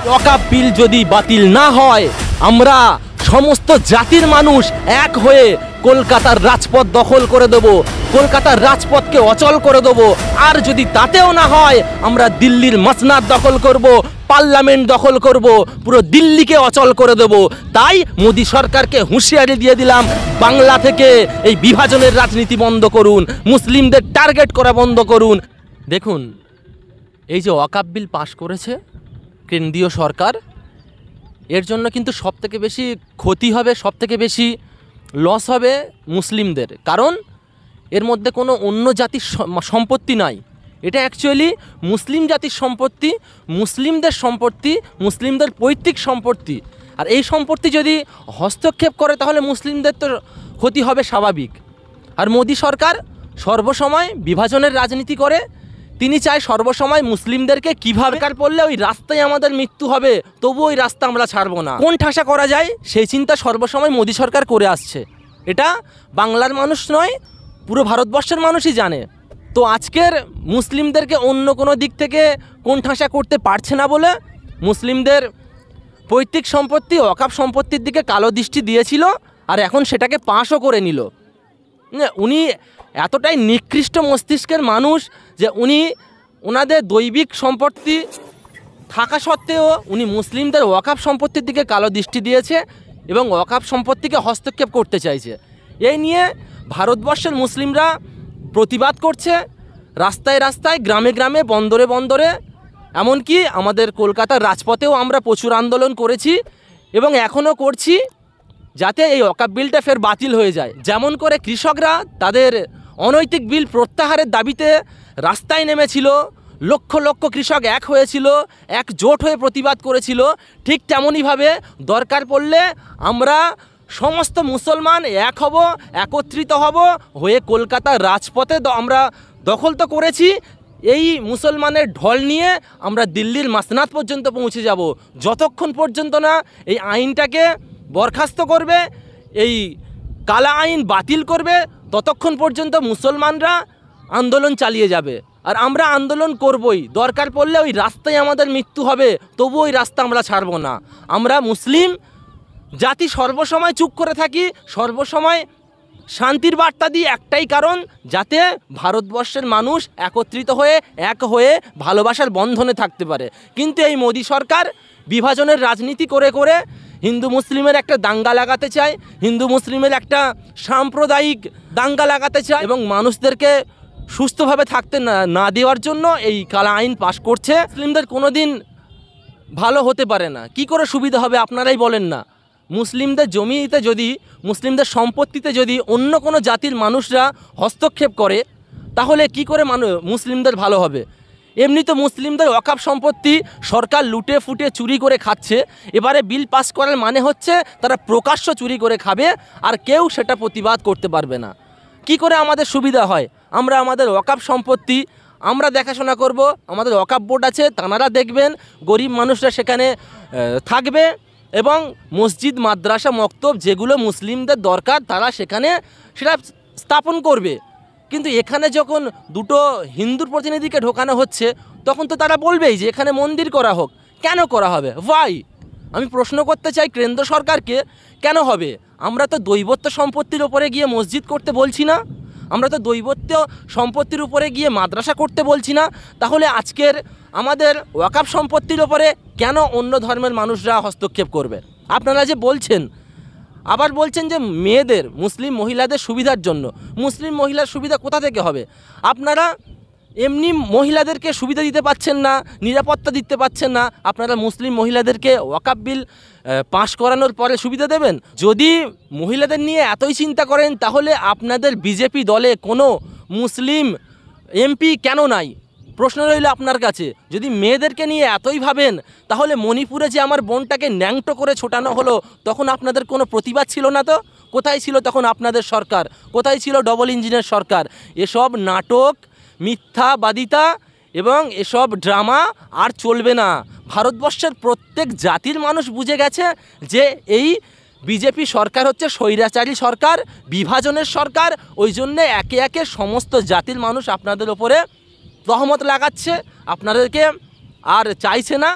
ওয়াকফ বিল যদি বাতিল না হয় আমরা সমস্ত জাতির মানুষ এক হয়ে কলকাতার রাজপথ দখল করে দেব, কলকাতার রাজপথকে অচল করে দেব। আর যদি তাতেও না হয় আমরা দিল্লির মসনাদ দখল করব, পার্লামেন্ট দখল করব, পুরো দিল্লিকে অচল করে দেব। তাই মোদি সরকারকে হুঁশিয়ারি দিয়ে দিলাম, বাংলা থেকে এই বিভাজনের রাজনীতি বন্ধ করুন, মুসলিমদের টার্গেট করা বন্ধ করুন। দেখুন, এই যে ওয়াকফ বিল পাশ করেছে কেন্দ্রীয় সরকার, এর জন্য কিন্তু সবথেকে বেশি ক্ষতি হবে, সবথেকে বেশি লস হবে মুসলিমদের। কারণ এর মধ্যে কোনো অন্য জাতির সম্পত্তি নাই, এটা অ্যাকচুয়ালি মুসলিম জাতির সম্পত্তি, মুসলিমদের সম্পত্তি, মুসলিমদের পৈতৃক সম্পত্তি। আর এই সম্পত্তি যদি হস্তক্ষেপ করে তাহলে মুসলিমদের তো ক্ষতি হবে স্বাভাবিক। আর মোদি সরকার সর্বসময় বিভাজনের রাজনীতি করে, তিনি চায় সর্বসময় মুসলিমদেরকে কীভাবে কার পড়লে ওই রাস্তায় আমাদের মৃত্যু হবে, তবু ওই রাস্তা আমরা ছাড়বো না। কোন ঠাসা করা যায় সেই চিন্তা সর্বসময় মোদি সরকার করে আসছে। এটা বাংলার মানুষ নয়, পুরো ভারতবর্ষের মানুষই জানে। তো আজকের মুসলিমদেরকে অন্য কোনো দিক থেকে কোন ঠাসা করতে পারছে না বলে মুসলিমদের পৈতৃক সম্পত্তি, ওয়াকফ সম্পত্তির দিকে কালো দৃষ্টি দিয়েছিল, আর এখন সেটাকে পাশও করে নিল। উনি এতটাই নিকৃষ্ট মস্তিষ্কের মানুষ যে ওনাদের দৈবিক সম্পত্তি থাকা সত্ত্বেও উনি মুসলিমদের ওয়াকফ সম্পত্তির দিকে কালো দৃষ্টি দিয়েছে এবং ওয়াকফ সম্পত্তিকে হস্তক্ষেপ করতে চাইছে। এই নিয়ে ভারতবর্ষের মুসলিমরা প্রতিবাদ করছে, রাস্তায় রাস্তায়, গ্রামে গ্রামে, বন্দরে বন্দরে, এমনকি আমাদের কলকাতার রাজপথেও আমরা প্রচুর আন্দোলন করেছি এবং এখনও করছি, যাতে এই ওয়াকফ বিলটা ফের বাতিল হয়ে যায়। যেমন করে কৃষকরা তাদের অনৈতিক বিল প্রত্যাহারের দাবিতে রাস্তায় নেমেছিল, লক্ষ লক্ষ কৃষক এক হয়েছিল, একজোট হয়ে প্রতিবাদ করেছিল, ঠিক তেমনইভাবে দরকার পড়লে আমরা সমস্ত মুসলমান এক হব, একত্রিত হব, হয়ে কলকাতার রাজপথে আমরা দখল তো করেছি, এই মুসলমানের ঢল নিয়ে আমরা দিল্লির মাসনাদ পর্যন্ত পৌঁছে যাব। যতক্ষণ পর্যন্ত না এই আইনটাকে বরখাস্ত করবে, এই কালা আইন বাতিল করবে, ততক্ষণ পর্যন্ত মুসলমানরা আন্দোলন চালিয়ে যাবে। আর আমরা আন্দোলন করবই, দরকার পড়লে ওই রাস্তায় আমাদের মৃত্যু হবে, তবু ওই রাস্তা আমরা ছাড়ব না। আমরা মুসলিম জাতি সর্বসময় চুপ করে থাকি, সর্বসময় শান্তির বার্তা দিই, একটাই কারণ, যাতে ভারতবর্ষের মানুষ একত্রিত হয়ে এক হয়ে ভালোবাসার বন্ধনে থাকতে পারে। কিন্তু এই মোদি সরকার বিভাজনের রাজনীতি করে করে হিন্দু মুসলিমের একটা দাঙ্গা লাগাতে চায়, হিন্দু মুসলিমের একটা সাম্প্রদায়িক দাঙ্গা লাগাতে চায় এবং মানুষদেরকে সুস্থভাবে থাকতে না দেওয়ার জন্য এই কালা আইন পাশ করছে। মুসলিমদের কোনো দিন ভালো হতে পারে না। কি করে সুবিধা হবে আপনারাই বলেন না? মুসলিমদের জমিতে যদি, মুসলিমদের সম্পত্তিতে যদি অন্য কোনো জাতির মানুষরা হস্তক্ষেপ করে, তাহলে কি করে মুসলিমদের ভালো হবে? এমনি তো মুসলিমদের ওয়াকফ সম্পত্তি সরকার লুটে ফুটে চুরি করে খাচ্ছে, এবারে বিল পাস করার মানে হচ্ছে তারা প্রকাশ্য চুরি করে খাবে, আর কেউ সেটা প্রতিবাদ করতে পারবে না। কি করে আমাদের সুবিধা হয়? আমরা আমাদের ওয়াকফ সম্পত্তি আমরা দেখাশোনা করব, আমাদের ওয়াকফ বোর্ড আছে, তাঁরা দেখবেন, গরিব মানুষরা সেখানে থাকবে এবং মসজিদ, মাদ্রাসা, মক্তব যেগুলো মুসলিমদের দরকার তারা সেখানে সেটা স্থাপন করবে। কিন্তু এখানে যখন দুটো হিন্দুর প্রতিনিধিকে ঢোকানো হচ্ছে, তখন তো তারা বলবেই যে এখানে মন্দির করা হোক। কেন করা হবে? ওয়াই? আমি প্রশ্ন করতে চাই কেন্দ্র সরকারকে, কেন হবে? আমরা তো দৈবত্ব সম্পত্তির উপরে গিয়ে মসজিদ করতে বলছি না, আমরা তো দৈবত্ব সম্পত্তির উপরে গিয়ে মাদ্রাসা করতে বলছি না। তাহলে আজকের আমাদের ওয়াকফ সম্পত্তির উপরে কেন অন্য ধর্মের মানুষরা হস্তক্ষেপ করবে? আপনারা যে বলছেন, আবার বলছেন যে মেয়েদের, মুসলিম মহিলাদের সুবিধার জন্য। মুসলিম মহিলার সুবিধা কোথা থেকে হবে? আপনারা এমনি মহিলাদেরকে সুবিধা দিতে পাচ্ছেন না, নিরাপত্তা দিতে পাচ্ছেন না, আপনারা মুসলিম মহিলাদেরকে ওয়াকফ বিল পাশ করানোর পরে সুবিধা দেবেন? যদি মহিলাদের নিয়ে এতই চিন্তা করেন, তাহলে আপনাদের বিজেপি দলে কোনো মুসলিম এমপি কেন নাই? প্রশ্ন রইল আপনার কাছে। যদি মেয়েদেরকে নিয়ে এতই ভাবেন, তাহলে মণিপুরে যে আমার বোনটাকে ন্যাংটো করে ছোটানো হলো, তখন আপনাদের কোনো প্রতিবাদ ছিল না তো? কোথায় ছিল তখন আপনাদের সরকার? কোথায় ছিল ডবল ইঞ্জিনের সরকার? এসব নাটক, মিথ্যাবাদিতা এবং এসব ড্রামা আর চলবে না। ভারতবর্ষের প্রত্যেক জাতির মানুষ বুঝে গেছে যে এই বিজেপি সরকার হচ্ছে স্বৈরাচারী সরকার, বিভাজনের সরকার। ওই জন্যে একে একে সমস্ত জাতির মানুষ আপনাদের ওপরে তহমত লাগাচ্ছে, আপনাদেরকে আর চাইছে না।